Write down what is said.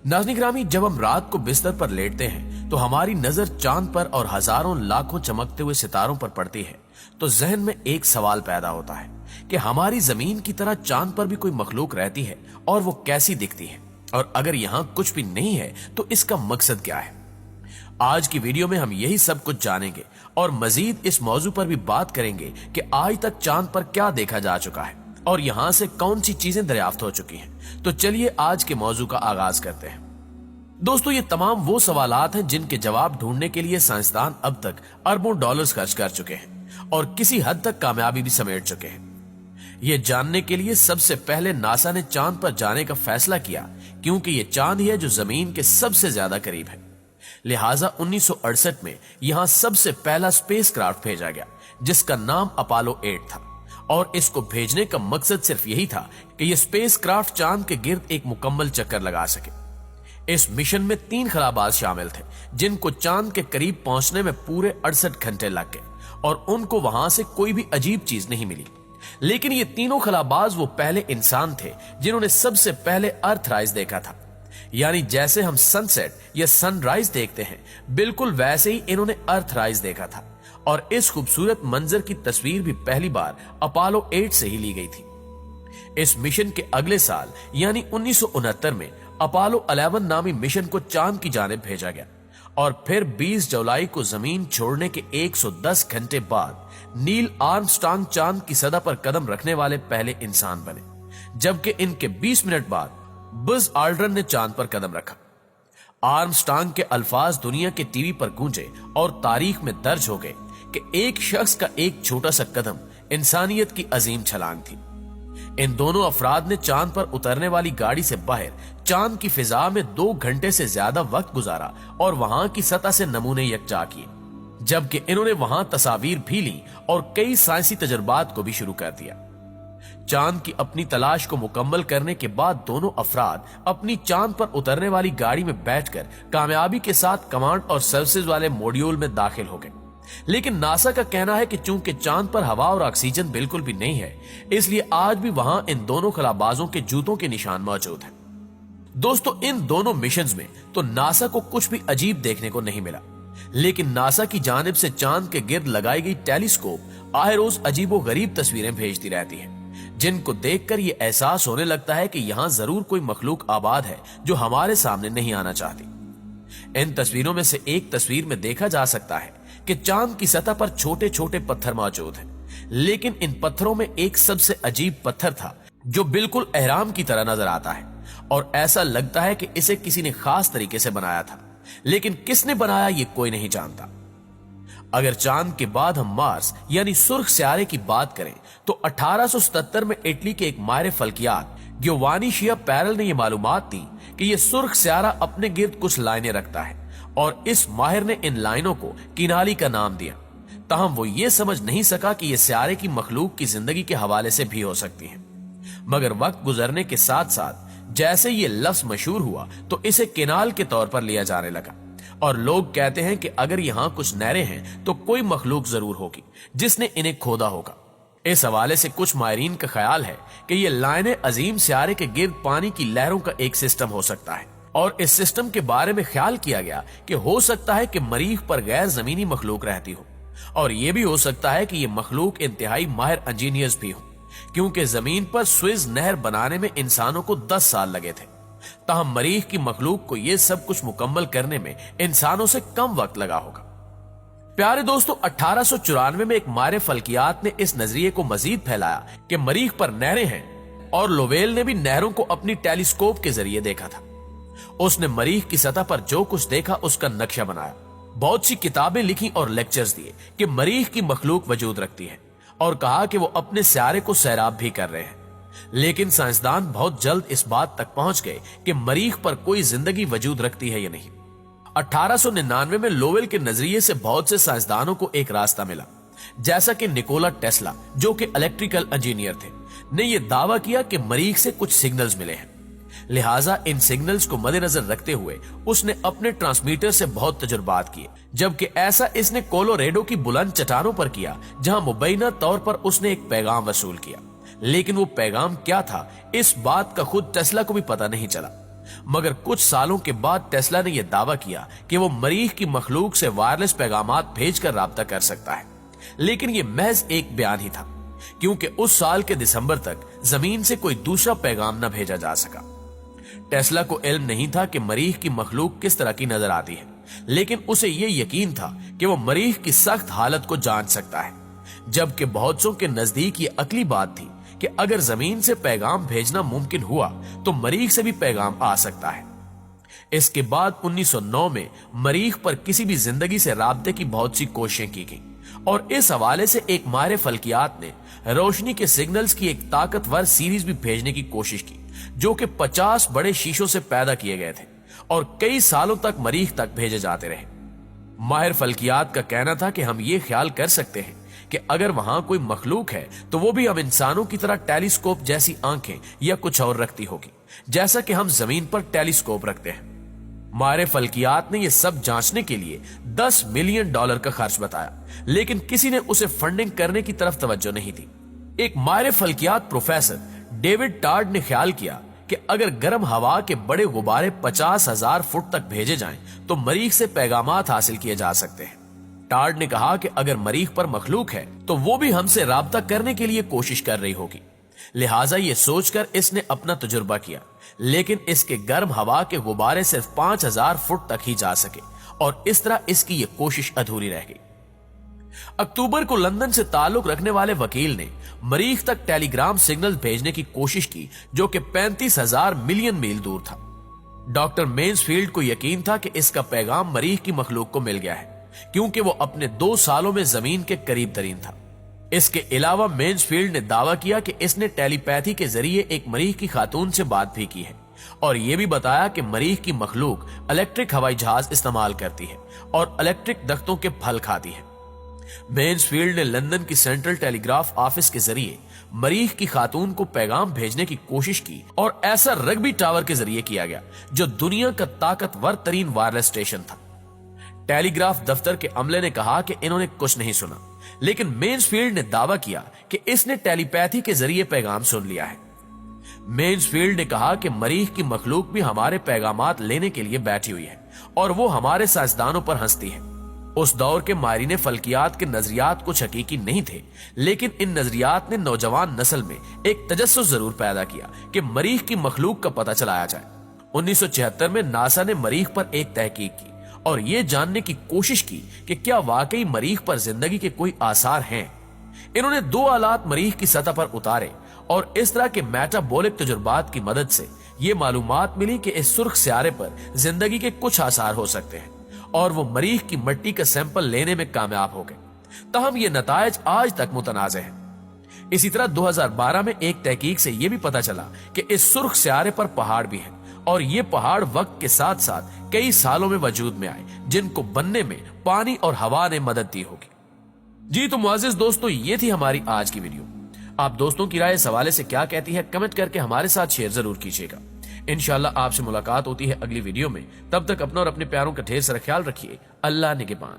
नाज़रीन ग्रामी, जब हम रात को बिस्तर पर लेटते हैं तो हमारी नजर चांद पर और हजारों लाखों चमकते हुए सितारों पर पड़ती है, तो जहन में एक सवाल पैदा होता है कि हमारी जमीन की तरह चांद पर भी कोई मखलूक रहती है और वो कैसी दिखती है, और अगर यहाँ कुछ भी नहीं है तो इसका मकसद क्या है। आज की वीडियो में हम यही सब कुछ जानेंगे और मजीद इस मौजू पर भी बात करेंगे कि आज तक चांद पर क्या देखा जा चुका है और यहाँ से कौन सी चीजें दरियाफ्त हो चुकी हैं। तो चलिए आज के मौजू का आगाज करते हैं। दोस्तों, ये तमाम वो सवालात हैं जिनके जवाब ढूंढने के लिए साइंसदान अब तक अरबों डॉलर्स खर्च कर चुके हैं और किसी हद तक कामयाबी भी समेट चुके हैं। ये जानने के लिए सबसे पहले नासा ने चांद पर जाने का फैसला किया, क्योंकि ये चांद ही है जो जमीन के सबसे ज्यादा करीब है। लिहाजा 1968 में यहां सबसे पहला स्पेसक्राफ्ट भेजा गया, जिसका नाम अपोलो 8 था, और इसको भेजने का मकसद सिर्फ यही था कि यह स्पेसक्राफ्ट चांद के गिर्द एक मुकम्मल चक्कर लगा सके। इस मिशन में 3 खलाबाज शामिल थे, जिनको चांद के करीब पहुंचने में पूरे 68 घंटे लग गए और उनको वहां से कोई भी अजीब चीज नहीं मिली। लेकिन ये तीनों खलाबाज वो पहले इंसान थे जिन्होंने सबसे पहले अर्थराइज देखा था। यानी जैसे हम सनसेट या सनराइज देखते हैं, बिल्कुल वैसे ही इन्होंने अर्थराइज देखा था, और इस खूबसूरत मंजर की तस्वीर भी पहली बार अपोलो 8 से ही ली गई थी। इस मिशन के अगले साल यानी 1969 में अपोलो 11 नामी मिशन को चांद की जानिब भेजा गया, और फिर 20 जुलाई को जमीन छोड़ने के 110 घंटे बाद नील आर्मस्ट्रांग चांद की सतह पर कदम रखने वाले पहले इंसान बने, जबकि इनके 20 मिनट बाद बज आल्ड्रिन ने चांद पर कदम रखा। आर्मस्ट्रांग के अल्फाज दुनिया के टीवी पर गूंजे और तारीख में दर्ज हो गए कि एक शख्स का एक छोटा सा कदम इंसानियत की अजीम छलांग थी। इन दोनों अफराद ने चांद पर उतरने वाली गाड़ी से बाहर चांद की फिजा में 2 घंटे से ज्यादा वक्त गुजारा और वहां की सतह से नमूने यकजा किए, जबकि इन्होंने वहां तस्वीर भी ली और कई साइंसी तजुर्बात को भी शुरू कर दिया। चांद की अपनी तलाश को मुकम्मल करने के बाद दोनों अफराद अपनी चांद पर उतरने वाली गाड़ी में बैठकर कामयाबी के साथ कमांड और सर्विसेज वाले मॉड्यूल में दाखिल हो गए। लेकिन नासा का कहना है कि चूंकि चांद पर हवा और ऑक्सीजन बिल्कुल भी नहीं है, इसलिए आज भी वहां इन दोनों खलाबाजों के जूतों के निशान मौजूद हैं। दोस्तों, इन दोनों मिशंस में तो नासा को कुछ भी अजीब देखने को नहीं मिला, लेकिन नासा की जानिब से चांद के गिर्द लगाई गई टेलीस्कोप आए रोज अजीबो गरीब तस्वीरें भेजती रहती है, जिनको देखकर ये एहसास होने लगता है कि यहां जरूर कोई मखलूक आबाद है जो हमारे सामने नहीं आना चाहती। इन तस्वीरों में से एक तस्वीर में देखा जा सकता है कि चांद की सतह पर छोटे छोटे पत्थर मौजूद हैं, लेकिन इन पत्थरों में एक सबसे अजीब पत्थर था जो बिल्कुल एहराम की तरह नजर आता है, और ऐसा लगता है कि इसे किसी ने खास तरीके से बनाया था, लेकिन किसने बनाया ये कोई नहीं जानता। अगर चांद के बाद हम मार्स यानी सुर्ख स्यारे की बात करें तो 1877 में इटली के एक माहिर फल्कियात गियोवानी शियापेरेल ने यह मालूमात दी कि यह सुर्ख स्यारा अपने गिर्द कुछ लाइनें रखता है, और इस माहिर ने इन लाइनों को किनाली का नाम दिया। ताहम वो ये समझ नहीं सका कि यह स्यारे की मखलूक की जिंदगी के हवाले से भी हो सकती है। मगर वक्त गुजरने के साथ साथ जैसे ये लफ्ज मशहूर हुआ तो इसे किनाल के तौर पर लिया जाने लगा, और लोग कहते हैं कि अगर यहां कुछ नहरें हैं तो कोई मखलूक जरूर होगी जिसने इन्हें खोदा होगा। इस हवाले से कुछ माहिरीन का ख्याल है कि ये लाइनें अजीम स्यारे के गिर्द पानी की लहरों का एक सिस्टम हो सकता है, और इस सिस्टम के बारे में ख्याल किया गया कि हो सकता है कि मरीख पर गैर जमीनी मखलूक रहती हो, और यह भी हो सकता है कि ये मखलूक इंतहाई माहिर इंजीनियर्स भी हो, क्योंकि जमीन पर स्विज नहर बनाने में इंसानों को 10 साल लगे थे। ताहम मरीख की मखलूक को यह सब कुछ मुकम्मल करने में इंसानों से कम वक्त लगा होगा। प्यारे दोस्तों, 1894 में एक माहिर फल्कियात ने इस नजरिए को मजीद फैलाया कि मरीख पर नहरें हैं, और लोवेल ने भी नहरों को अपनी टेलीस्कोप के जरिए देखा था। उसने मरीख की सतह पर जो कुछ देखा उसका नक्शा बनाया, बहुत सी किताबें लिखी और लेक्चर्स दिए कि मरीख की मखलूक वजूद रखती है, और कहा कि वो अपने स्यारे को सैराब भी कर रहे हैं। लेकिन साइंसदान बहुत जल्द इस बात तक पहुंच गए कि मरीख पर कोई जिंदगी वजूद रखती है या नहीं। 1899 में लोवेल के नजरिए से बहुत से साइंसदानों को एक रास्ता मिला, जैसा कि निकोला टेस्ला, जो कि इलेक्ट्रिकल इंजीनियर थे, ने यह दावा किया कि मरीख से कुछ सिग्नल्स मिले हैं। लिहाजा इन सिग्नल्स को मद्देनजर रखते हुए उसने अपने ट्रांसमीटर से बहुत तजुर्बात किए, जबकि ऐसा इसने कोलोरेडो की बुलंद चट्टानों पर किया, जहां मुबैना तौर पर उसने एक पैगाम वसूल किया। लेकिन वो पैगाम क्या था, इस बात का खुद टेस्ला को भी पता नहीं चला। मगर कुछ सालों के बाद टेस्ला ने यह दावा किया कि वो मरीख की मखलूक से वायरलेस पैगामात भेजकर राब्ता कर सकता है, लेकिन यह महज एक बयान ही था, क्योंकि उस साल के दिसंबर तक जमीन से कोई दूसरा पैगाम न भेजा जा सका। टेस्ला को इल्म नहीं था कि मरीख की मखलूक किस तरह की नजर आती है, लेकिन उसे यह यकीन था कि वो मरीख की सख्त हालत को जान सकता है, जबकि बहुत सौ के नजदीक ये अकली बात थी कि अगर जमीन से पैगाम भेजना मुमकिन हुआ तो मरीख से भी पैगाम आ सकता है। इसके बाद 1909 में मरीख पर किसी भी जिंदगी से राब्ते की बहुत सी कोशिशें की गई और इस हवाले से एक माहिर फल्कियात ने रोशनी के सिग्नल्स की एक ताकतवर सीरीज भी भेजने की कोशिश की, जो कि 50 बड़े शीशों से पैदा किए गए थे और कई सालों तक मरीख तक भेजे जाते रहे। माहिर फल्कियात का कहना था कि हम ये ख्याल कर सकते हैं कि अगर वहां कोई मखलूक है तो वो भी हम इंसानों की तरह टेलीस्कोप जैसी आंखें या कुछ और रखती होगी, जैसा कि हम जमीन पर टेलीस्कोप रखते हैं। माहिर फल्कियात ने यह सब जांचने के लिए $10 मिलियन का खर्च बताया, लेकिन किसी ने उसे फंडिंग करने की तरफ तवज्जो नहीं दी। एक माहिर फल्कियात प्रोफेसर डेविड टार्ड ने ख्याल किया कि अगर गर्म हवा के बड़े गुब्बारे 50,000 फुट तक भेजे जाएं तो मरीख से पैगामात हासिल किए जा सकते हैं। टार्ड ने कहा कि अगर मरीख पर मखलूक है तो वो भी हमसे राब्ता करने के लिए कोशिश कर रही होगी, लिहाजा ये सोचकर इसने अपना तजुर्बा किया, लेकिन इसके गर्म हवा के गुब्बारे सिर्फ 5,000 फुट तक ही जा सके और इस तरह इसकी ये कोशिश अधूरी रह गई। अक्टूबर को लंदन से ताल्लुक रखने वाले वकील ने मरीख तक टेलीग्राम सिग्नल भेजने की कोशिश की, जो कि 35,000 मिलियन मील दूर था। डॉक्टर मेन्सफील्ड को यकीन था कि इसका पैगाम मरीख की मखलूक को मिल गया है, क्योंकि वो अपने 2 सालों में जमीन के करीब तरीन था। इसके अलावा मेन्सफील्ड ने दावा किया कि इसने टेलीपैथी के जरिए एक मरीख की खातून से बात भी की है और यह भी बताया कि मरीख की मखलूक इलेक्ट्रिक हवाई जहाज इस्तेमाल करती है और इलेक्ट्रिक दख्तों के फल खाती है। मेन्सफील्ड ने लंदन की सेंट्रल टेलीग्राफ ऑफिस के जरिए मरीख की खातून को पैगाम भेजने की कोशिश की और ऐसा रग्बी टावर के जरिए किया गया, जो दुनिया का ताकतवर तरीन वायरलेस स्टेशन था। टेलीग्राफ दफ्तर के अमले ने कहा कि इन्होंने कुछ नहीं सुना, लेकिन मेन्सफील्ड ने दावा किया कि इसने टेलीपैथी के जरिए पैगाम सुन लिया है। मेन्सफील्ड ने कहा कि मरीख की मखलूक भी हमारे पैगामात लेने के लिए बैठी हुई है और वो हमारे साइंसदानों पर हंसती है। उस दौर के माहिरीन फल्कियात के नजरियात कुछ हकीकी नहीं थे, लेकिन इन नजरियात ने नौजवान नस्ल में एक तजस्सुस जरूर पैदा किया कि मरीख की मखलूक का पता चलाया जाए। 1976 में नासा ने मरीख पर एक तहकीक की और यह जानने की कोशिश की कि क्या वाकई मरीख पर जिंदगी के कोई आसार हैं। इन्होंने 2 आलात मरीख की सतह पर उतारे और इस तरह के मेटाबॉलिक तजुर्बात की मदद से यह मालूमात मिली कि इस सुर्ख सियारे पर जिंदगी के कुछ आसार हो सकते हैं और वो मरीख की मिट्टी का सैंपल लेने में कामयाब हो गए। तहम ये नतायज आज तक मुतनाज़ हैं। इसी तरह 2012 में एक तहकीक से यह भी पता चला कि इस सुर्ख सियारे पर पहाड़ भी हैं और ये पहाड़ वक्त के साथ साथ कई सालों में वजूद में आए, जिनको बनने में पानी और हवा ने मदद दी होगी। जी तो मुअज़्ज़िज़ दोस्तों, ये थी हमारी आज की वीडियो। आप दोस्तों की राय इस हवाले से क्या कहती है, कमेंट करके हमारे साथ शेयर जरूर कीजिएगा। इंशाल्लाह आपसे मुलाकात होती है अगली वीडियो में। तब तक अपना और अपने प्यारों का ढेर सारा ख्याल रखिए। अल्लाह निगहबान।